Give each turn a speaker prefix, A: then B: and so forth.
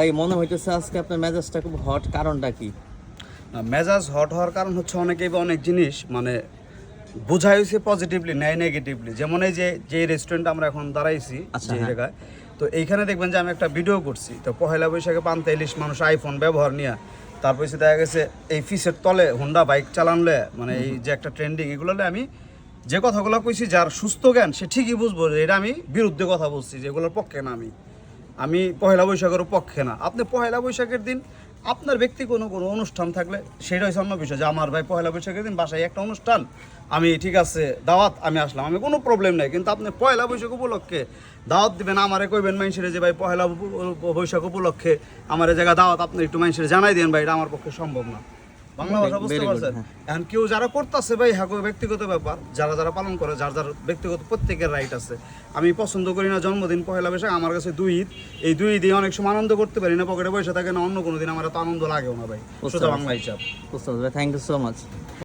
A: ভাই মনে হইতেছে আজকে আপনার মেজাজটা খুব হট, কারণটা কি?
B: মেজাজ হট হওয়ার কারণ হচ্ছে অনেকেই বা অনেক জিনিস মানে বোঝাই হয়েছে পজিটিভলি, নেয় নেগেটিভলি। যেমন এই যে রেস্টুরেন্ট আমরা এখন দাঁড়াইছি
A: আচ্ছা,
B: যে
A: হ্যাঁ।
B: জায়গায়, তো এইখানে দেখবেন যে আমি একটা ভিডিও করছি। তো পহেলা বৈশাখে পান্তা ইলিশ মানুষ আইফোন ব্যবহার নিয়ে, তারপর হচ্ছে দেখা গেছে এই ফিসের তলে হোন্ডা বাইক চালানলে মানে এই যে একটা ট্রেন্ডিং, এগুলো আমি যে কথাগুলো কইছি যার সুস্থ জ্ঞান সে ঠিকই বুঝবো যে এটা আমি বিরুদ্ধে কথা বলছি, যে এগুলোর পক্ষে না। আমি পহেলা বৈশাখের পক্ষে না। আপনি পহেলা বৈশাখের দিন আপনার ব্যক্তি কোনো অনুষ্ঠান থাকলে সেটা হচ্ছে অন্য বিষয়, যে আমার ভাই পহেলা বৈশাখের দিন বাসায় একটা অনুষ্ঠান, আমি ঠিক আছে দাওয়াত আমি আসলাম, আমি কোনো প্রবলেম নাই। কিন্তু আপনি পহেলা বৈশাখ উপলক্ষে দাওয়াত দিবেন, আমারে কইবেন মানুষের যে ভাই পহেলা বৈশাখ উপলক্ষে আমার জায়গা দাওয়াত, আপনি একটু মানুষের জানাই দেন ভাই, এটা আমার পক্ষে সম্ভব না। বাংলা ভাষা বুঝতে পারছেন? এখন কেউ যারা করতেছে ভাই হ্যাঁ ব্যক্তিগত ব্যাপার, যারা পালন করে যার ব্যক্তিগত প্রত্যেকের রাইট আছে। আমি পছন্দ করি না জন্মদিন পহেলা বৈশাখ, আমার কাছে দুই ঈদ, এই দুই ঈদে অনেক সময় আনন্দ করতে পারি না, পকেটে পয়সা থাকে না, অন্য কোনো দিন আমার এত আনন্দ লাগেও না ভাই, সোজা বাংলা হিসাব।
A: বুঝতে পারছি ভাই, থ্যাংক ইউ সো মাচ।